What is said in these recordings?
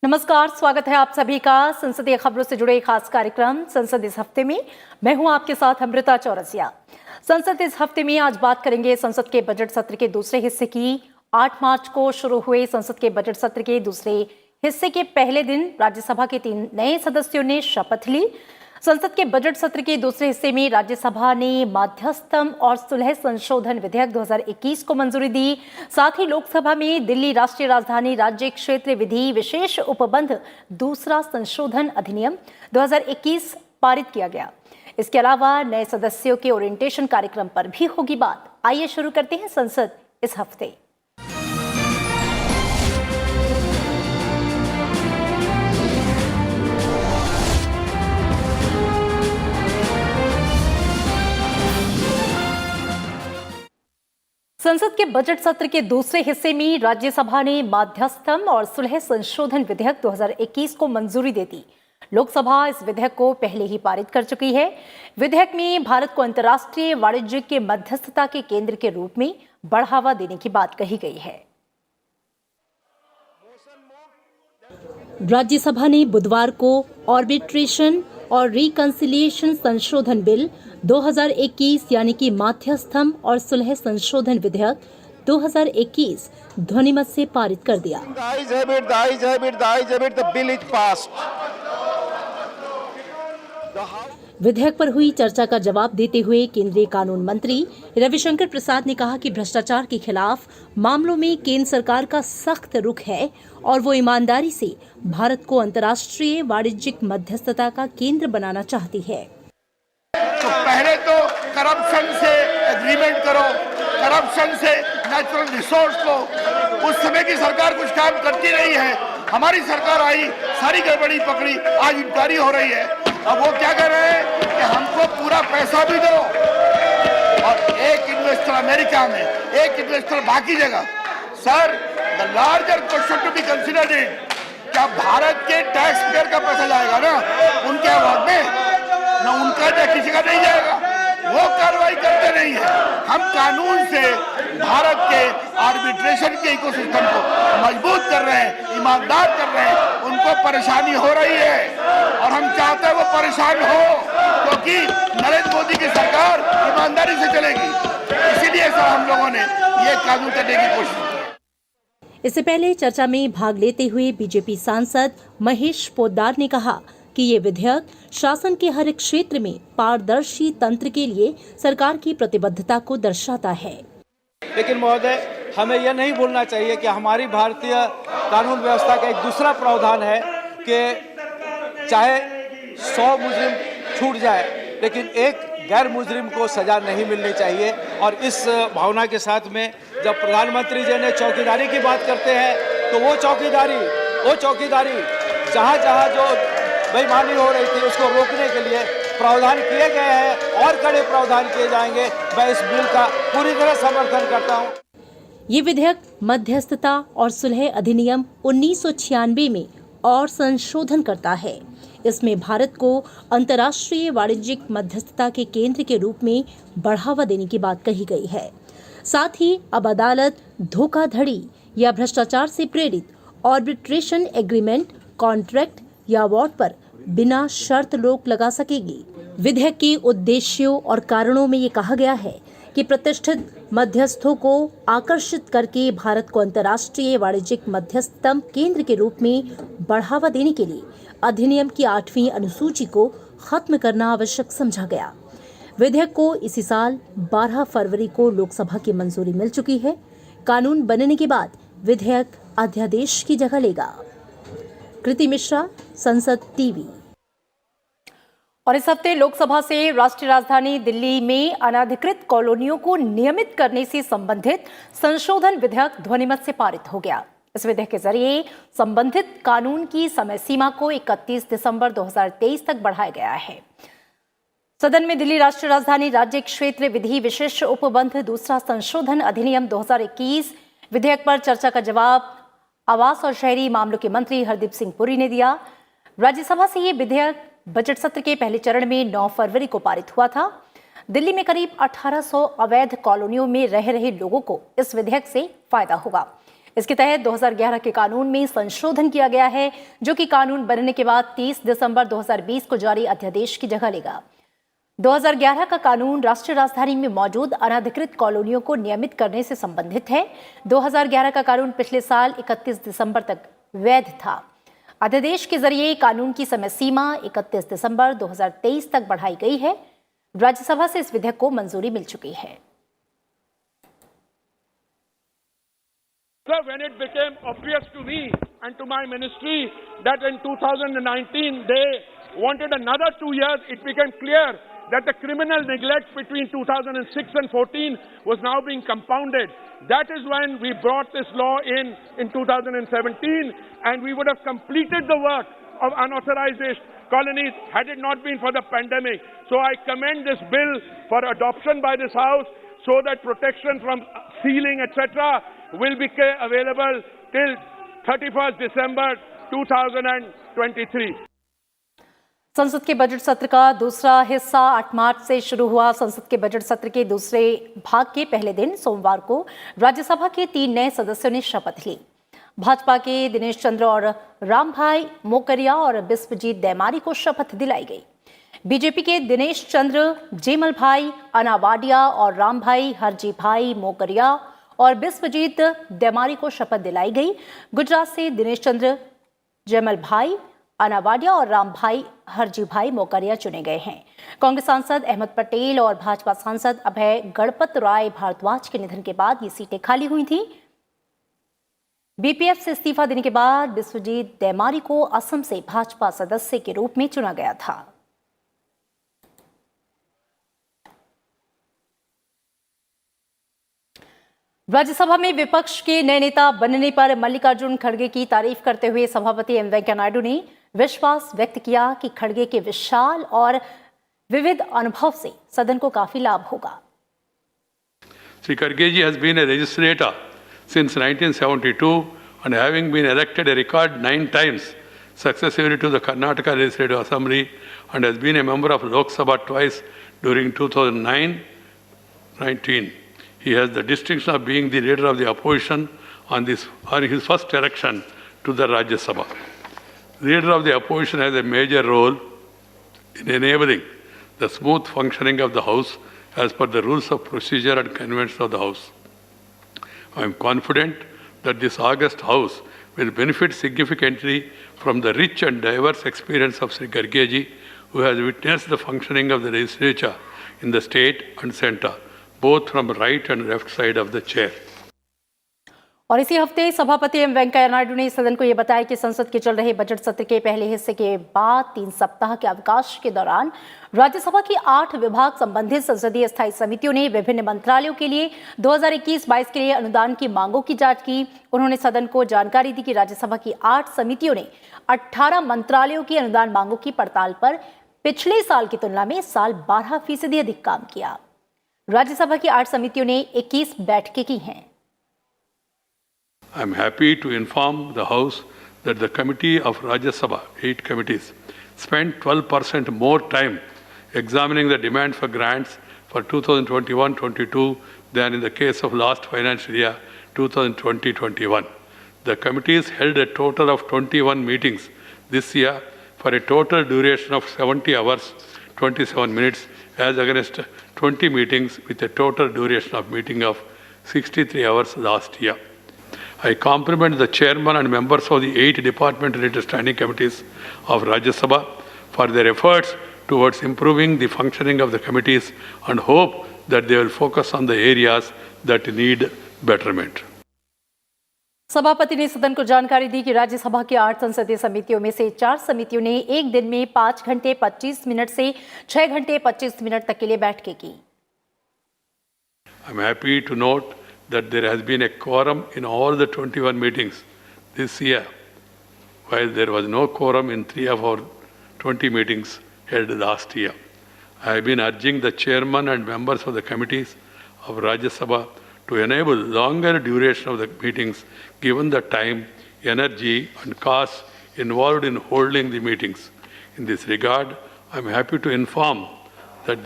नमस्कार, स्वागत है आप सभी का संसदीय खबरों से जुड़े खास कार्यक्रम संसद इस हफ्ते में। मैं हूं आपके साथ अमृता चौरसिया। संसद इस हफ्ते में आज बात करेंगे संसद के बजट सत्र के दूसरे हिस्से की। 8 मार्च को शुरू हुए संसद के बजट सत्र के दूसरे हिस्से के पहले दिन राज्यसभा के 3 नए सदस्यों ने शपथ ली। संसद के बजट सत्र के दूसरे हिस्से में राज्यसभा ने मध्यस्थम और सुलह संशोधन विधेयक 2021 को मंजूरी दी। साथ ही लोकसभा में दिल्ली राष्ट्रीय राजधानी राज्य क्षेत्र विधि विशेष उपबंध दूसरा संशोधन अधिनियम 2021 पारित किया गया। इसके अलावा नए सदस्यों के ओरिएंटेशन कार्यक्रम पर भी होगी बात। आइए शुरू करते हैं संसद इस हफ्ते। संसद के बजट सत्र के दूसरे हिस्से में राज्यसभा ने मध्यस्थम और सुलह संशोधन विधेयक 2021 को मंजूरी दे दी। लोकसभा इस विधेयक को पहले ही पारित कर चुकी है। विधेयक में भारत को अंतर्राष्ट्रीय वाणिज्य के मध्यस्थता के केंद्र के रूप में बढ़ावा देने की बात कही गई है। राज्यसभा ने बुधवार को आर्बिट्रेशन और रिकंसिलिएशन संशोधन बिल 2021 यानी कि मध्यस्थम और सुलह संशोधन विधेयक 2021 ध्वनिमत से पारित कर दिया। विधेयक पर हुई चर्चा का जवाब देते हुए केंद्रीय कानून मंत्री रविशंकर प्रसाद ने कहा कि भ्रष्टाचार के खिलाफ मामलों में केंद्र सरकार का सख्त रुख है और वो ईमानदारी से भारत को अंतर्राष्ट्रीय वाणिज्यिक मध्यस्थता का केंद्र बनाना चाहती है। तो पहले तो करप्शन से एग्रीमेंट करो, करप्शन से नेचुरल रिसोर्स को। उस समय की सरकार कुछ काम करती नहीं है। हमारी सरकार आई, सारी गड़बड़ी पकड़ी, आज इंक्वायरी हो रही है। अब वो क्या कर रहे हैं कि हमको पूरा पैसा भी दो और एक इन्वेस्टर अमेरिका में, एक इन्वेस्टर बाकी जगह। Sir, the larger question to be considered is क्या भारत के टैक्स पेयर का पैसा जाएगा ना उनके अवार्ड में, ना उनका या किसी का नहीं जाएगा। वो कार्रवाई करते नहीं है। हम कानून से भारत के आर्बिट्रेशन के इकोसिस्टम को मजबूत कर रहे हैं, ईमानदार कर रहे हैं। उनको परेशानी हो रही है और हम चाहते हैं वो परेशान हो, क्योंकि नरेंद्र मोदी की सरकार ईमानदारी से चलेगी। इसीलिए सर हम लोगों ने ये कानून करने की कोशिश की। इससे पहले चर्चा में भाग लेते हुए बीजेपी सांसद महेश पोद्दार ने कहा कि ये विधेयक शासन के हर क्षेत्र में पारदर्शी तंत्र के लिए सरकार की प्रतिबद्धता को दर्शाता है। लेकिन महोदय, हमें यह नहीं भूलना चाहिए कि हमारी भारतीय कानून व्यवस्था का एक दूसरा प्रावधान है कि चाहे 100 मुजरिम छूट जाए, लेकिन एक गैर मुजरिम को सजा नहीं मिलनी चाहिए। और इस भावना के साथ में जब प्रधानमंत्री जी ने चौकीदारी की बात करते हैं, तो वो चौकीदारी जहाँ जहाँ जो बेईमानी हो रही थी उसको रोकने के लिए प्रावधान किए गए हैं और कड़े प्रावधान किए जाएंगे। मैं इस बिल का पूरी तरह समर्थन करता हूं। ये विधेयक मध्यस्थता और सुलह अधिनियम 1996 में और संशोधन करता है। इसमें भारत को अंतर्राष्ट्रीय वाणिज्यिक मध्यस्थता के केंद्र के रूप में बढ़ावा देने की बात कही गई है। साथ ही अब अदालत धोखाधड़ी या भ्रष्टाचार से प्रेरित आर्बिट्रेशन एग्रीमेंट, कॉन्ट्रैक्ट या अवार्ड पर बिना शर्त रोक लगा सकेगी। विधेयक के उद्देश्यों और कारणों में ये कहा गया है कि प्रतिष्ठित मध्यस्थों को आकर्षित करके भारत को अंतर्राष्ट्रीय वाणिज्यिक मध्यस्थता केंद्र के रूप में बढ़ावा देने के लिए अधिनियम की 8वीं अनुसूची को खत्म करना आवश्यक समझा गया। विधेयक को इसी साल 12 फरवरी को लोकसभा की मंजूरी मिल चुकी है। कानून बनने के बाद विधेयक अध्यादेश की जगह लेगा। कृति मिश्रा, संसद टीवी। और इस हफ्ते लोकसभा से राष्ट्रीय राजधानी दिल्ली में अनधिकृत कॉलोनियों को नियमित करने से संबंधित संशोधन विधेयक ध्वनिमत से पारित हो गया। इस विधेयक के जरिए संबंधित कानून की समय सीमा को 31 दिसंबर 2023 तक बढ़ाया गया है। सदन में दिल्ली राष्ट्रीय राजधानी राज्य क्षेत्र विधि विशेष उपबंध दूसरा संशोधन अधिनियम 2021 विधेयक पर चर्चा का जवाब आवास और शहरी मामलों के मंत्री हरदीप सिंह पुरी ने दिया। राज्यसभा से ये विधेयक बजट सत्र के पहले चरण में 9 फरवरी को पारित हुआ था। दिल्ली में करीब 1800 अवैध कॉलोनियों में रह रहे लोगों को इस विधेयक से फायदा होगा। इसके तहत 2011 के कानून में संशोधन किया गया है, जो कि कानून बनने के बाद 30 दिसंबर 2020 को जारी अध्यादेश की जगह लेगा। 2011 का कानून राष्ट्रीय राजधानी में मौजूद अनधिकृत कॉलोनियों को नियमित करने से संबंधित है। 2011 का कानून पिछले साल 31 दिसंबर तक वैध था। अध्यादेश के जरिए कानून की समय सीमा 31 दिसंबर 2023 तक बढ़ाई गई है। राज्यसभा से इस विधेयक को मंजूरी मिल चुकी है। Sir, when it became obvious to me and to my ministry that in 2019 they wanted another 2 years, it became clear that the criminal neglect between 2006 and 14 was now being compounded. That is when we brought this law in 2017, and we would have completed the work of unauthorized colonies had it not been for the pandemic. So I commend this bill for adoption by this House so that protection from sealing, etc. will be available till 31st December 2023. संसद के budget सत्र का दूसरा हिस्सा 8 मार्च से शुरू हुआ। संसद के बजट सत्र के दूसरे भाग के पहले दिन सोमवार को राज्यसभा के 3 नए सदस्यों ने शपथ ली। भाजपा के दिनेश चंद्र और रामभाई मोकरिया और बिस्वजीत दैमारी को शपथ दिलाई गई। बीजेपी के दिनेश चंद्र, जेमल भाई अनावाडिया और रामभाई हरजी भाई मोकरिया और बिस्वजीत दैमारी को शपथ दिलाई गई। गुजरात से दिनेश चंद्र, जेमल भाई अनावाडिया और रामभाई हरजी भाई मोकरिया चुने गए हैं। कांग्रेस सांसद अहमद पटेल और भाजपा सांसद अभय गणपत राय भारद्वाज के निधन के बाद ये सीटें खाली हुई थीं। बीपीएफ से इस्तीफा देने के बाद बिस्वजीत दैमारी को असम से भाजपा सदस्य के रूप में चुना गया था। राज्यसभा में विपक्ष के नए नेता बनने पर मल्लिकार्जुन खड़गे की तारीफ करते हुए सभापति एम वेंकैया नायडू ने विश्वास व्यक्त किया कि खड़गे के विशाल और विविध अनुभव से सदन को काफी लाभ होगा। Sri Kharge ji has been a legislator since 1972 and having been elected a record 9 times successively to the Karnataka Legislative Assembly and has been a member of Lok Sabha twice during 2009-19. He has the distinction of being the leader of the opposition on his first election to the Rajya Sabha. The leader of the opposition has a major role in enabling the smooth functioning of the House as per the rules of procedure and convention of the House. I am confident that this august House will benefit significantly from the rich and diverse experience of Sri Kharge ji, who has witnessed the functioning of the legislature in the state and centre, both from right and left side of the chair. और इसी हफ्ते सभापति M Venkaiah Naidu ने सदन को यह बताया कि संसद के चल रहे बजट सत्र के पहले हिस्से के बाद 3 सप्ताह के अवकाश के दौरान राज्यसभा की 8 विभाग संबंधित संसदीय स्थायी समितियों ने विभिन्न मंत्रालयों के लिए 2021-22 के लिए अनुदान की मांगों की जांच की। उन्होंने सदन को जानकारी दी कि राज्यसभा की 8 समितियों ने 18 मंत्रालयों की अनुदान मांगों की पड़ताल पर पिछले साल की तुलना में इस साल 12% अधिक काम किया। राज्यसभा की 8 समितियों ने 21 बैठकें की हैं। I am happy to inform the House that the committee of Rajya Sabha, 8 committees, spent 12% more time examining the demand for grants for 2021-22 than in the case of last financial year 2020-21. The committees held a total of 21 meetings this year for a total duration of 70 hours, 27 minutes, as against 20 meetings with a total duration of meeting of 63 hours last year. I compliment the chairman and members of the 8 department-related standing committees of Rajya Sabha for their efforts towards improving the functioning of the committees and hope that they will focus on the areas that need betterment. सभापति ने सदन को जानकारी दी कि राज्यसभा की 8 संसदीय समितियों में से 4 समितियों ने एक दिन में 5 घंटे 25 मिनट से 6 घंटे 25 मिनट तक के लिए बैठकें की। I am happy to note that there has been a quorum in all the 21 meetings this year, while there was no quorum in 3 of our 20 meetings held last year. I have been urging the chairman and members of the committees of Rajya Sabha to enable longer duration of the meetings given the time, energy and costs involved in holding the meetings. In this regard, I am happy to inform that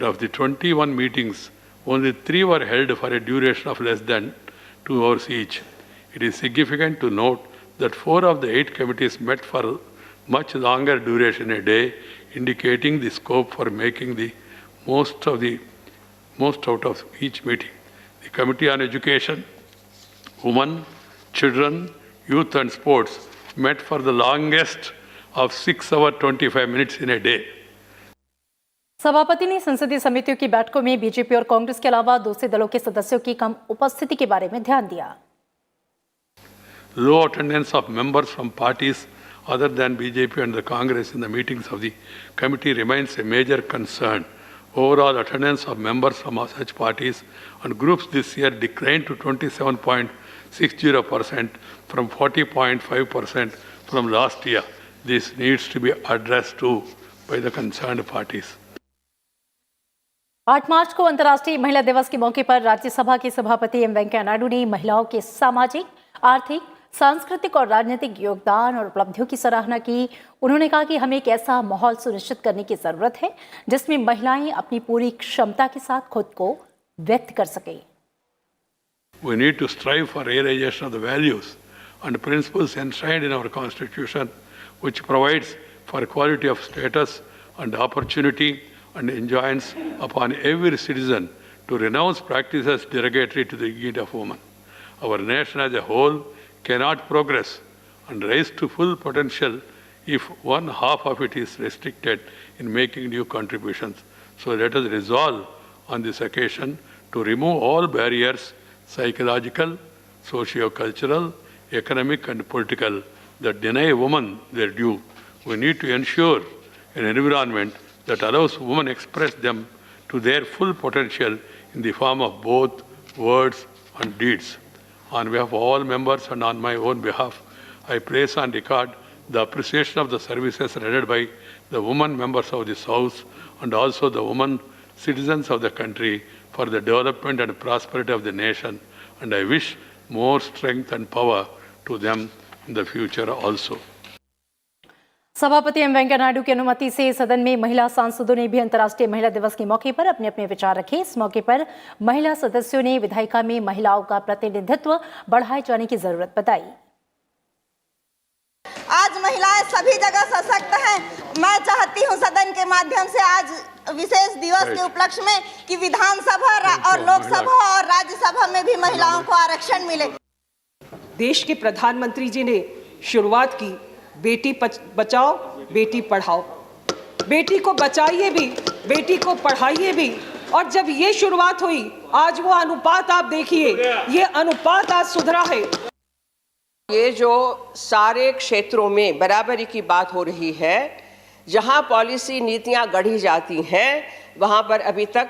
of the 21 meetings, only 3 were held for a duration of less than 2 hours each. It is significant to note that 4 of the 8 committees met for much longer duration a day, indicating the scope for making the most out of each meeting. The Committee on Education, Women, Children, Youth and Sports met for the longest of 6 hours 25 minutes in a day. सभापति ने संसदीय समितियों की बैठकों में BJP और कांग्रेस के अलावा दूसरे दलों के सदस्यों की कम उपस्थिति के बारे में ध्यान दिया। Low attendance of members from parties other than BJP and the Congress in the meetings of the committee remains a major concern. Overall attendance of members from such parties and groups this year declined to 27.60% from 40.5% from last year. This needs to be addressed too by the concerned parties. 8 मार्च को अंतर्राष्ट्रीय महिला दिवस के मौके पर राज्यसभा के सभापति M Venkaiah Naidu ने महिलाओं के सामाजिक, आर्थिक, सांस्कृतिक और राजनीतिक योगदान और उपलब्धियों की सराहना की। उन्होंने कहा कि हमें एक ऐसा माहौल सुनिश्चित करने की जरूरत है जिसमें महिलाएं अपनी पूरी क्षमता के साथ खुद को व्यक्त कर सकें। We need to strive for realization of the values and principles enshrined in our Constitution, which provides for equality of status and opportunity and enjoins upon every citizen to renounce practices derogatory to the dignity of women. Our nation as a whole cannot progress and rise to full potential if one half of it is restricted in making new contributions. So let us resolve on this occasion to remove all barriers, psychological, socio-cultural, economic and political, that deny women their due. We need to ensure an environment that allows women express them to their full potential in the form of both words and deeds. On behalf of all members and on my own behalf, I place on record the appreciation of the services rendered by the women members of this House and also the women citizens of the country for the development and prosperity of the nation, and I wish more strength and power to them in the future also. सभापति M Venkaiah Naidu की अनुमति से सदन में महिला सांसदों ने भी अंतर्राष्ट्रीय महिला दिवस के मौके पर अपने अपने विचार रखे। इस मौके पर महिला सदस्यों ने विधायिका में महिलाओं का प्रतिनिधित्व बढ़ाए जाने की जरूरत बताई। आज महिलाएं सभी जगह सशक्त हैं। मैं चाहती हूं सदन के माध्यम से आज विशेष दिवस के उपलक्ष्य में कि विधानसभा और लोकसभा और राज्यसभा में भी महिलाओं को आरक्षण मिले। देश के प्रधानमंत्री जी ने शुरुआत की बेटी बचाओ बेटी पढ़ाओ। बेटी को बचाइए भी, बेटी को पढ़ाइए भी। और जब ये शुरुआत हुई, आज वो अनुपात आप देखिए, ये अनुपात आज सुधरा है। ये जो सारे क्षेत्रों में बराबरी की बात हो रही है, जहां पॉलिसी नीतियां गढ़ी जाती हैं, वहां पर अभी तक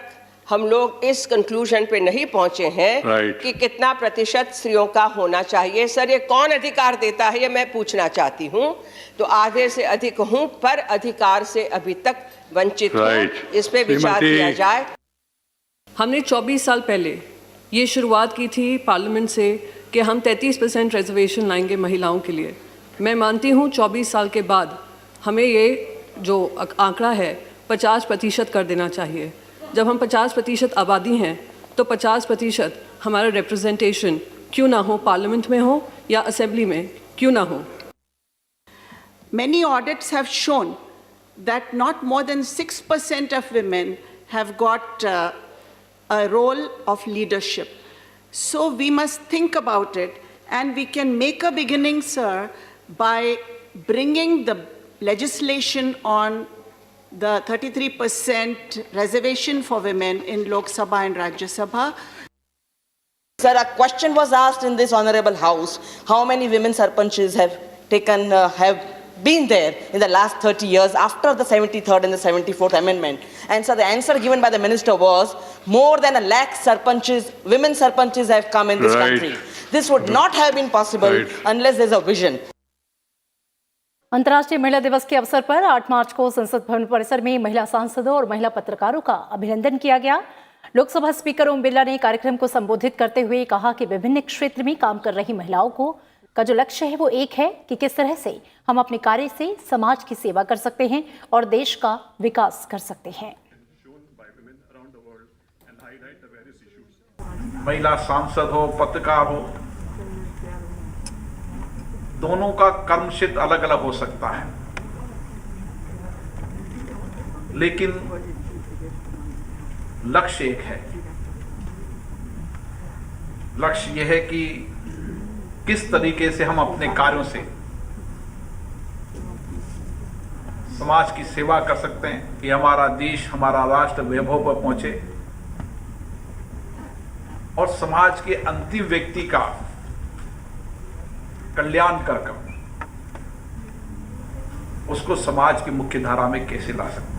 हम लोग इस कंक्लूजन पे नहीं पहुंचे हैं कि कितना प्रतिशत स्त्रियों का होना चाहिए। सर, ये कौन अधिकार देता है, ये मैं पूछना चाहती हूं। तो आधे से अधिक हूं, पर अधिकार से अभी तक वंचित हूं। इस पे विचार किया जाए। हमने 24 साल पहले ये शुरुआत की थी पार्लियामेंट से कि हम 33% रिजर्वेशन लाएंगे महिलाओं के लिए। मैं मानती हूँ 24 साल के बाद हमें ये जो आंकड़ा है 50% कर देना चाहिए। जब हम 50% आबादी हैं तो 50% हमारा रिप्रेजेंटेशन क्यों ना हो, पार्लियामेंट में हो या असेंबली में क्यों ना हो। Many audits have shown that not more than 6% of women have got a role of leadership. So we must think about it, and we can make a beginning, sir, by bringing the legislation on the 33% reservation for women in Lok Sabha and Rajya Sabha. Sir, a question was asked in this honorable house, how many women sarpanches have been there in the last 30 years after the 73rd and the 74th amendment? And so the answer given by the minister was more than 1 lakh sarpanches, women sarpanches have come in this country. This would not have been possible unless there's a vision. अंतर्राष्ट्रीय महिला दिवस के अवसर पर 8 मार्च को संसद भवन परिसर में महिला सांसदों और महिला पत्रकारों का अभिनंदन किया गया। लोकसभा स्पीकर ओम बिरला ने कार्यक्रम को संबोधित करते हुए कहा कि विभिन्न क्षेत्र में काम कर रही महिलाओं का जो लक्ष्य है वो एक है कि किस तरह से हम अपने कार्य से समाज की सेवा कर सकते हैं और देश का विकास कर सकते हैं। महिला सांसद हो, पत्रकार हो, दोनों का कर्म क्षेत्र अलग अलग हो सकता है, लेकिन लक्ष्य एक है। लक्ष्य यह है कि किस तरीके से हम अपने कार्यों से समाज की सेवा कर सकते हैं कि हमारा देश, हमारा राष्ट्र वैभव पर पहुंचे और समाज के अंतिम व्यक्ति का कल्याण कर उसको समाज की मुख्य धारा में कैसे ला सकते हैं।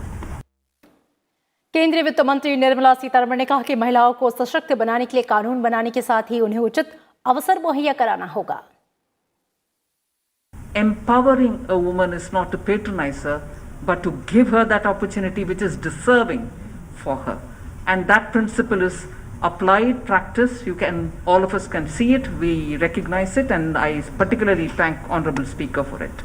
केंद्रीय वित्त मंत्री निर्मला सीतारमण ने कहा कि महिलाओं को सशक्त बनाने के लिए कानून बनाने के साथ ही उन्हें उचित अवसर मुहैया कराना होगा। Empowering a woman is not to patronize her, but to give her that opportunity which is deserving for her. And that principle is applied practice. All of us can see it, we recognize it, and I particularly thank Honorable Speaker for it.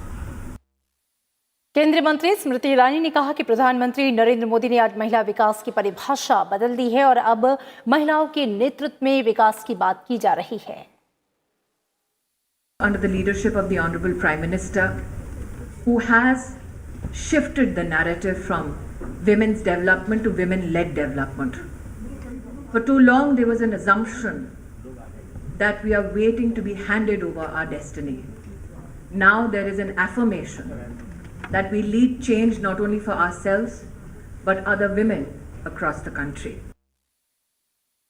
केंद्रीय मंत्री स्मृति ईरानी ने कहा कि प्रधानमंत्री नरेंद्र मोदी ने आज महिला विकास की परिभाषा बदल दी है और अब महिलाओं के नेतृत्व में विकास की बात की जा रही है। Under the leadership of the Honorable Prime Minister, who has shifted the narrative from women's development to women-led development. For too long, there was an assumption that we are waiting to be handed over our destiny. Now there is an affirmation that we lead change not only for ourselves, but other women across the country.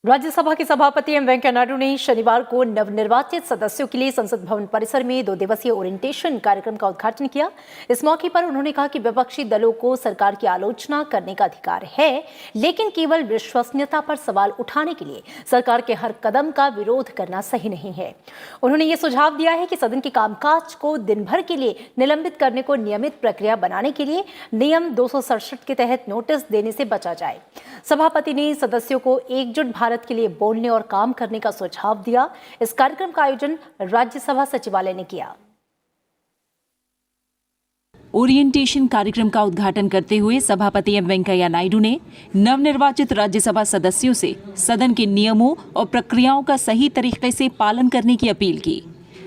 Rajya Sabha के सभापति M Venkaiah Naidu ने शनिवार को नवनिर्वाचित सदस्यों के लिए संसद भवन परिसर में 2 दिवसीय ओरिएंटेशन कार्यक्रम का उद्घाटन किया। इस मौके पर उन्होंने कहा कि विपक्षी दलों को सरकार की आलोचना करने का अधिकार है, लेकिन केवल विश्वसनीयता पर सवाल उठाने के लिए सरकार के हर कदम का विरोध करना सही नहीं है। उन्होंने ये सुझाव दिया है कि सदन के कामकाज को दिन भर के लिए निलंबित करने को नियमित प्रक्रिया बनाने के लिए नियम 267 के तहत नोटिस देने से बचा जाए। सभापति ने सदस्यों को एकजुट भारत के लिए बोलने और काम करने का सुझाव दिया। इस कार्यक्रम का आयोजन राज्यसभा सचिवालय ने किया। ओरिएंटेशन कार्यक्रम का उद्घाटन करते हुए सभापति एम वेंकैया नायडू ने नवनिर्वाचित राज्यसभा सदस्यों से सदन के नियमों और प्रक्रियाओं का सही तरीके से पालन करने की अपील की।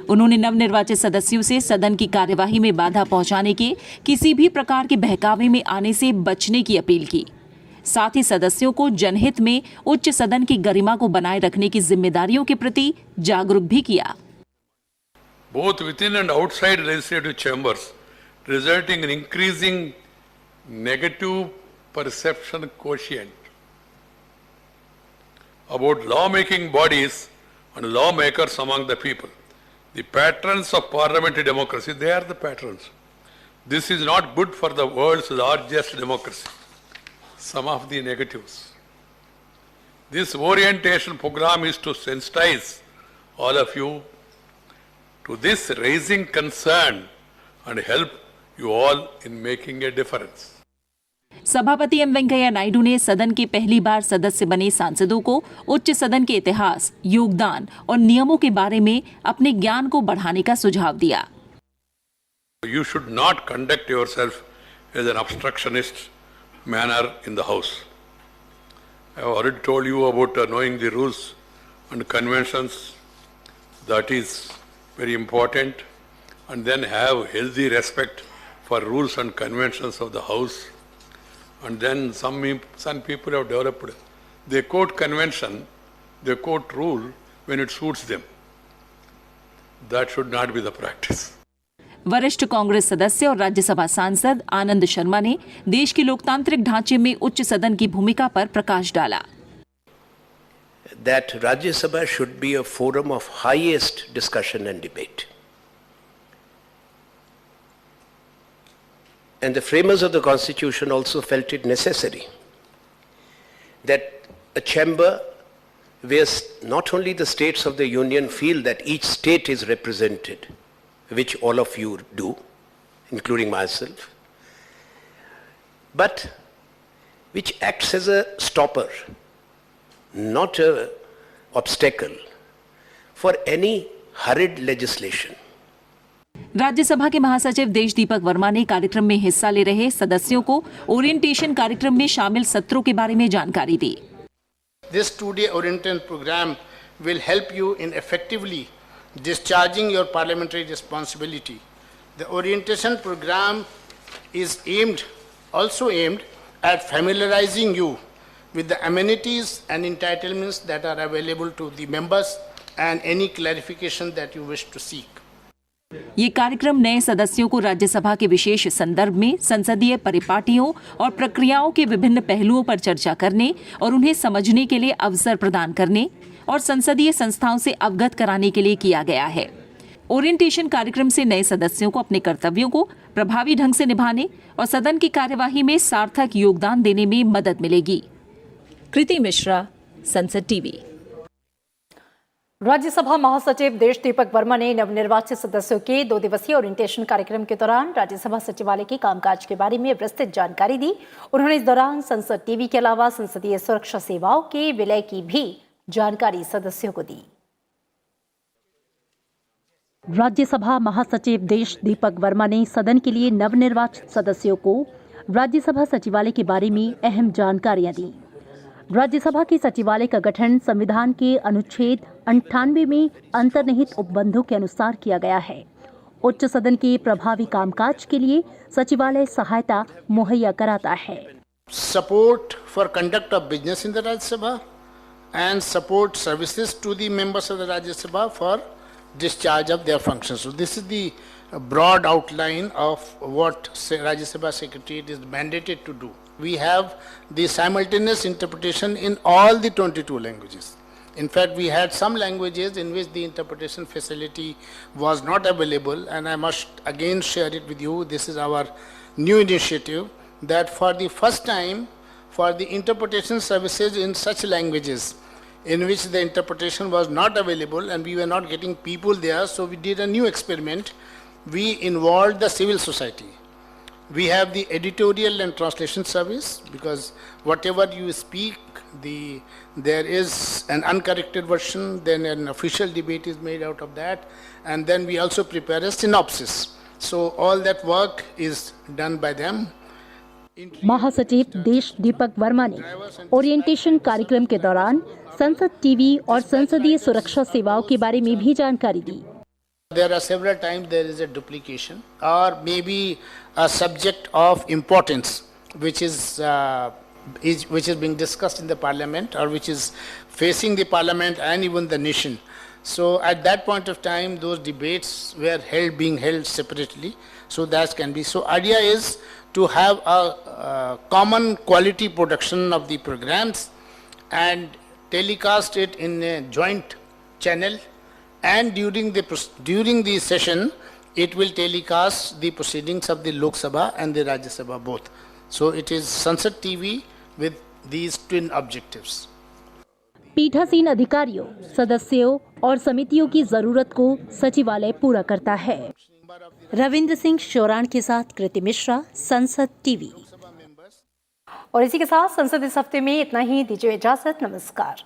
उन्होंने नवनिर्वाचित सदस्यों से सदन की कार्यवाही में बाधा पहुंचाने के किसी भी प्रकार के बहकावे में आने से बचने की अपील की। साथ ही सदस्यों को जनहित में उच्च सदन की गरिमा को बनाए रखने की जिम्मेदारियों के प्रति जागरूक भी किया। Both within and outside legislative chambers, resulting in increasing negative perception quotient about lawmaking bodies and lawmakers among the people. The patrons of parliamentary democracy, they are the patrons. This is not good for the world's largest democracy. Some of the negatives. This orientation program is to sensitize all of you to this raising concern and help you all in making a difference. सभापति M Venkaiah Naidu ने सदन के पहली बार सदस्य बने सांसदों को उच्च सदन के इतिहास, योगदान और नियमों के बारे में अपने ज्ञान को बढ़ाने का सुझाव दिया। You should not conduct yourself as an obstructionist manner in the House. I have already told you about knowing the rules and conventions. That is very important. And then have healthy respect for rules and conventions of the House. And then some people have developed, they quote convention, they quote rule when it suits them. That should not be the practice. वरिष्ठ कांग्रेस सदस्य और राज्यसभा सांसद आनंद शर्मा ने देश के लोकतांत्रिक ढांचे में उच्च सदन की भूमिका पर प्रकाश डाला। That Rajya Sabha should be a forum of highest discussion and debate. And the framers of the Constitution also felt it necessary that a chamber where not only the states of the Union feel that each state is represented, which all of you do, including myself, but which acts as a stopper, not an obstacle for any hurried legislation. Rajya Sabha के महासचिव देश दीपक वर्मा ने कार्यक्रम में हिस्सा ले रहे सदस्यों को ओरिएंटेशन कार्यक्रम में शामिल सत्रों के बारे में जानकारी दी। this two-day orientation program will help you in effectively discharging your parliamentary responsibility. The orientation program is also aimed at familiarizing you with the amenities and entitlements that are available to the members and any clarification that you wish to seek. ये कार्यक्रम नए सदस्यों को राज्यसभा के विशेष संदर्भ में संसदीय परिपाटियों और प्रक्रियाओं के विभिन्न पहलुओं पर चर्चा करने और उन्हें समझने के लिए अवसर प्रदान करने और संसदीय संस्थाओं से अवगत कराने के लिए किया गया है। ओरिएंटेशन कार्यक्रम से नए सदस्यों को अपने कर्तव्यों को प्रभावी ढंग से निभाने और सदन की कार्यवाही में सार्थक योगदान देने में मदद मिलेगी। कृति मिश्रा, संसद टीवी। राज्यसभा महासचिव देश दीपक वर्मा ने नवनिर्वाचित सदस्यों के 2 दिवसीय ओरिएंटेशन कार्यक्रम के दौरान राज्यसभा सचिवालय के कामकाज के बारे में विस्तृत जानकारी दी। उन्होंने इस दौरान संसद टीवी के अलावा संसदीय सुरक्षा सेवाओं के विलय की भी जानकारी सदस्यों को दी। राज्यसभा महासचिव देश दीपक वर्मा ने सदन के लिए नवनिर्वाचित सदस्यों को राज्यसभा सचिवालय के बारे में अहम जानकारियां दी। राज्यसभा के सचिवालय का गठन संविधान के अनुच्छेद 98 में अंतर्निहित उपबंधों के अनुसार किया गया है। उच्च सदन के प्रभावी कामकाज के लिए सचिवालय सहायता मुहैया कराता है। Support for conduct of business in the Rajya Sabha and support services to the members of the Rajya Sabha for discharge of their functions. So this is the broad outline of what Rajya Sabha Secretariat is mandated to do. We have the simultaneous interpretation in all the 22 languages. In fact, we had some languages in which the interpretation facility was not available, and I must again share it with you. This is our new initiative, that for the first time, for the interpretation services in such languages in which the interpretation was not available and we were not getting people there, so we did a new experiment. We involved the civil society. We have the editorial and translation service, because whatever you speak, there is an uncorrected version, then an official debate is made out of that, and then we also prepare a synopsis. So all that work is done by them. महासचिव देश दीपक वर्मा ने orientation कार्यक्रम के दौरान संसद TV और संसदीय सुरक्षा सेवाओं के बारे में भी जानकारी दी। There are several times there is a duplication or maybe a subject of importance which is being discussed in the parliament or which is facing the parliament and even the nation. So at that point of time, those debates were being held separately. So that can be. So idea is to have a common quality production of the programs and telecast it in a joint channel. And during the session, it will telecast the proceedings of the Lok Sabha and the Rajya Sabha both. So it is Sansad TV with these twin objectives. पीठासीन अधिकारियों, सदस्यों और समितियों की जरूरत को सचिवालय पूरा करता है। रविंद्र सिंह शोराण के साथ कृति मिश्रा, संसद टीवी। और इसी के साथ संसद इस हफ्ते में इतना ही। दीजिए इजाजत। नमस्कार।